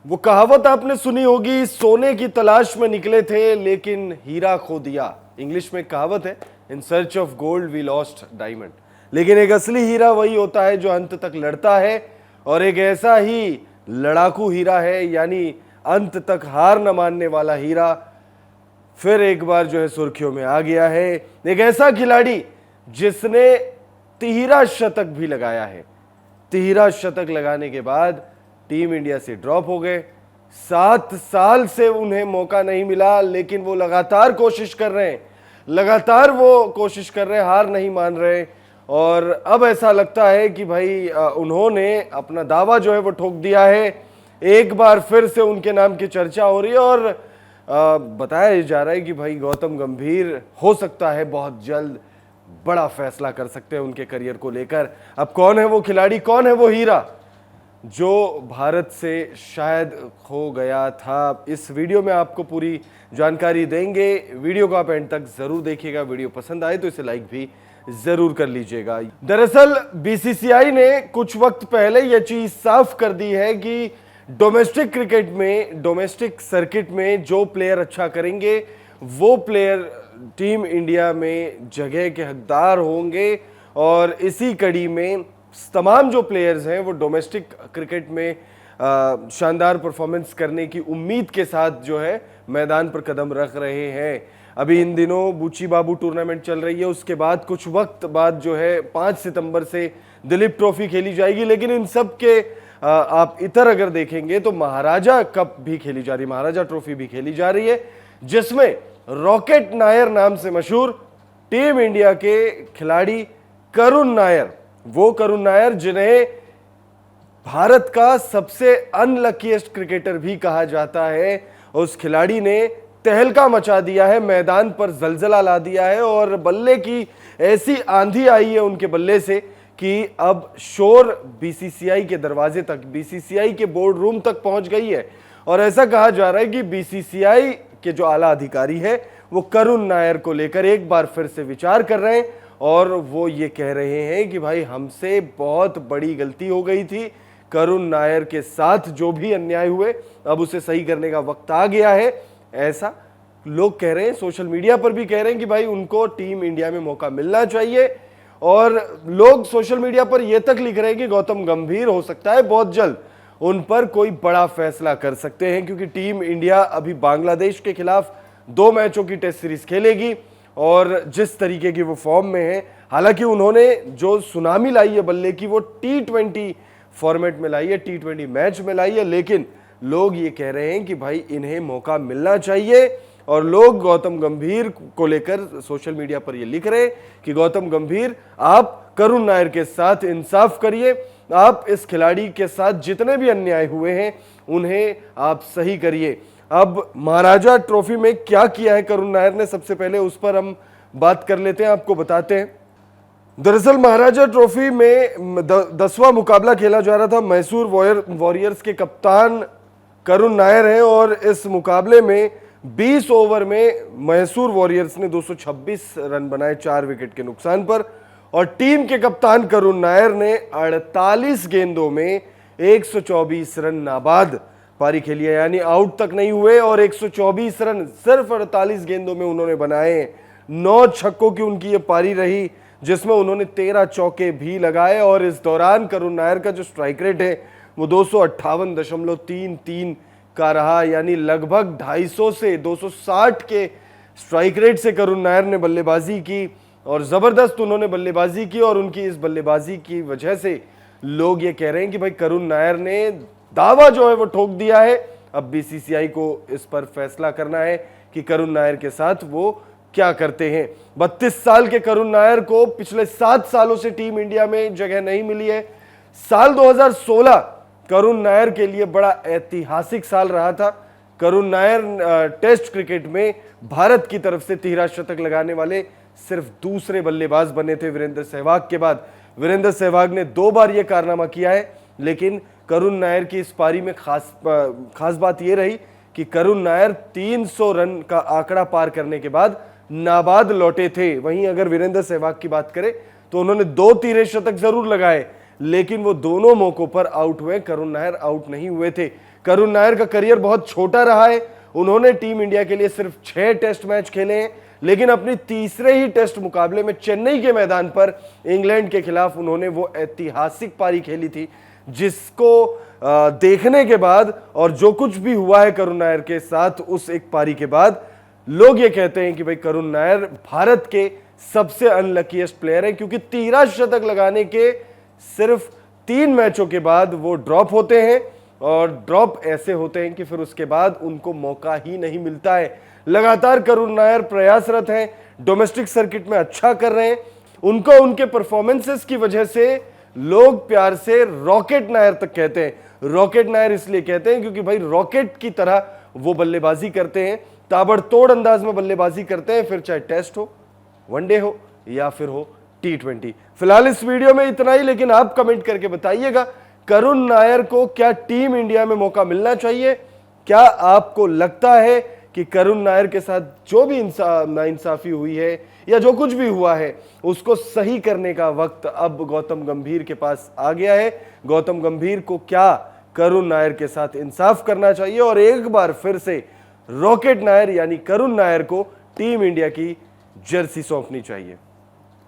वो कहावत आपने सुनी होगी, सोने की तलाश में निकले थे लेकिन हीरा खो दिया। इंग्लिश में कहावत है, in search of gold we lost diamond. लेकिन एक असली हीरा वही होता है जो अंत तक लड़ता है, और एक ऐसा ही लड़ाकू हीरा है, यानी अंत तक हार न मानने वाला हीरा फिर एक बार जो है सुर्खियों में आ गया है। एक ऐसा खिलाड़ी जिसने तिहरा शतक भी लगाया है। तिहरा शतक लगाने के बाद टीम इंडिया से ड्रॉप हो गए। 7 साल से उन्हें मौका नहीं मिला, लेकिन वो लगातार कोशिश कर रहे हैं, लगातार वो कोशिश कर रहे हैं, हार नहीं मान रहे। और अब ऐसा लगता है कि भाई उन्होंने अपना दावा जो है वो ठोक दिया है। एक बार फिर से उनके नाम की चर्चा हो रही है और बताया जा रहा है कि भाई गौतम गंभीर हो सकता है बहुत जल्द बड़ा फैसला कर सकते हैं उनके करियर को लेकर। अब कौन है वो खिलाड़ी, कौन है वो हीरा जो भारत से शायद खो गया था? इस वीडियो में आपको पूरी जानकारी देंगे। वीडियो को आप एंड तक जरूर देखिएगा। वीडियो पसंद आए तो इसे लाइक भी जरूर कर लीजिएगा। दरअसल बीसीसीआई ने कुछ वक्त पहले यह चीज साफ कर दी है कि डोमेस्टिक क्रिकेट में, डोमेस्टिक सर्किट में जो प्लेयर अच्छा करेंगे वो प्लेयर टीम इंडिया में जगह के हकदार होंगे। और इसी कड़ी में तमाम जो प्लेयर्स हैं वो डोमेस्टिक क्रिकेट में शानदार परफॉर्मेंस करने की उम्मीद के साथ जो है मैदान पर कदम रख रहे हैं। अभी इन दिनों बूची बाबू टूर्नामेंट चल रही है, उसके बाद कुछ वक्त बाद जो है 5 सितंबर से दिलीप ट्रॉफी खेली जाएगी। लेकिन इन सब के आप इतर अगर देखेंगे तो महाराजा कप भी खेली जा रही है, महाराजा ट्रॉफी भी खेली जा रही है, जिसमें रॉकेट नायर नाम से मशहूर टीम इंडिया के खिलाड़ी करुण नायर, वो करुण नायर जिन्हें भारत का सबसे अनलकीएस्ट क्रिकेटर भी कहा जाता है, उस खिलाड़ी ने तहलका मचा दिया है, मैदान पर जलजला ला दिया है। और बल्ले की ऐसी आंधी आई है उनके बल्ले से कि अब शोर बीसीसीआई के दरवाजे तक, बीसीसीआई के बोर्ड रूम तक पहुंच गई है। और ऐसा कहा जा रहा है कि बीसीसीआई के जो आला अधिकारी है वो करुण नायर को लेकर एक बार फिर से विचार कर रहे हैं, और वो ये कह रहे हैं कि भाई हमसे बहुत बड़ी गलती हो गई थी। करुण नायर के साथ जो भी अन्याय हुए अब उसे सही करने का वक्त आ गया है, ऐसा लोग कह रहे हैं। सोशल मीडिया पर भी कह रहे हैं कि भाई उनको टीम इंडिया में मौका मिलना चाहिए। और लोग सोशल मीडिया पर यह तक लिख रहे हैं कि गौतम गंभीर हो सकता है बहुत जल्द उन पर कोई बड़ा फैसला कर सकते हैं, क्योंकि टीम इंडिया अभी बांग्लादेश के खिलाफ 2 मैचों की टेस्ट सीरीज खेलेगी। और जिस तरीके की वो फॉर्म में है, हालांकि उन्होंने जो सुनामी लाई है बल्ले की वो T20 फॉर्मेट में लाई है, T20 मैच में लाई है, लेकिन लोग ये कह रहे हैं कि भाई इन्हें मौका मिलना चाहिए। और लोग गौतम गंभीर को लेकर सोशल मीडिया पर ये लिख रहे हैं कि गौतम गंभीर आप करुण नायर के साथ इंसाफ करिए, आप इस खिलाड़ी के साथ जितने भी अन्याय हुए हैं उन्हें आप सही करिए। अब महाराजा ट्रॉफी में क्या किया है करुण नायर ने, सबसे पहले उस पर हम बात कर लेते हैं, आपको बताते हैं। दरअसल महाराजा ट्रॉफी में 10वां मुकाबला खेला जा रहा था। मैसूर वॉरियर्स के कप्तान करुण नायर हैं और इस मुकाबले में 20 ओवर में मैसूर वॉरियर्स ने 226 रन बनाए 4 विकेट के नुकसान पर। और टीम के कप्तान करुण नायर ने 48 गेंदों में 124 रन नाबाद पारी खेली है, यानी आउट तक नहीं हुए। और 124 रन सिर्फ 48 गेंदों में उन्होंने बनाए। 9 छक्कों की उनकी ये पारी रही, जिसमें उन्होंने 13 चौके भी लगाए। और इस दौरान करुण नायर का जो स्ट्राइक रेट है वो 258.33 का रहा, यानी लगभग 250 से 260 के स्ट्राइक रेट से करुण नायर ने बल्लेबाजी की और जबरदस्त उन्होंने बल्लेबाजी की। और उनकी इस बल्लेबाजी की वजह से लोग ये कह रहे हैं कि भाई करुण नायर ने दावा जो है वो ठोक दिया है। अब बीसीसीआई को इस पर फैसला करना है कि करुण नायर के साथ वो क्या करते हैं। 32 साल के करुण नायर को पिछले 7 सालों से टीम इंडिया में जगह नहीं मिली है। साल 2016 करुण नायर के लिए बड़ा ऐतिहासिक साल रहा था। करुण नायर टेस्ट क्रिकेट में भारत की तरफ से तिहरा शतक लगाने वाले सिर्फ दूसरे बल्लेबाज बने थे वीरेंद्र सहवाग के बाद। वीरेंद्र सहवाग ने 2 बार यह कारनामा किया है, लेकिन करुण नायर की इस पारी में खास बात यह रही कि करुण नायर 300 रन का आंकड़ा पार करने के बाद नाबाद लौटे थे। वहीं अगर वीरेंद्र सहवाग की बात करें तो उन्होंने 2 तिहरे शतक जरूर लगाए, लेकिन वो दोनों मौकों पर आउट हुए, करुण नायर आउट नहीं हुए थे। करुण नायर का करियर बहुत छोटा रहा है। उन्होंने टीम इंडिया के लिए सिर्फ 6 टेस्ट मैच खेले हैं, लेकिन अपनी तीसरे ही टेस्ट मुकाबले में चेन्नई के मैदान पर इंग्लैंड के खिलाफ उन्होंने वो ऐतिहासिक पारी खेली थी, जिसको देखने के बाद और जो कुछ भी हुआ है करुण नायर के साथ उस एक पारी के बाद, लोग ये कहते हैं कि भाई करुण नायर भारत के सबसे अनलकीएस्ट प्लेयर है, क्योंकि 13 शतक लगाने के सिर्फ 3 मैचों के बाद वो ड्रॉप होते हैं, और ड्रॉप ऐसे होते हैं कि फिर उसके बाद उनको मौका ही नहीं मिलता है। लगातार करुण नायर प्रयासरत हैं, डोमेस्टिक सर्किट में अच्छा कर रहे हैं। उनको उनके परफॉर्मेंसेस की वजह से लोग प्यार से रॉकेट नायर तक कहते हैं। रॉकेट नायर इसलिए कहते हैं क्योंकि भाई रॉकेट की तरह वो बल्लेबाजी करते हैं, ताबड़तोड़ अंदाज में बल्लेबाजी करते हैं, फिर चाहे टेस्ट हो, वनडे हो या फिर हो T20। फिलहाल इस वीडियो में इतना ही, लेकिन आप कमेंट करके बताइएगा करुण नायर को क्या टीम इंडिया में मौका मिलना चाहिए? क्या आपको लगता है कि करुण नायर के साथ जो भी नाइंसाफी हुई है या जो कुछ भी हुआ है उसको सही करने का वक्त अब गौतम गंभीर के पास आ गया है? गौतम गंभीर को क्या करुण नायर के साथ इंसाफ करना चाहिए और एक बार फिर से रॉकेट नायर यानी करुण नायर को टीम इंडिया की जर्सी सौंपनी चाहिए?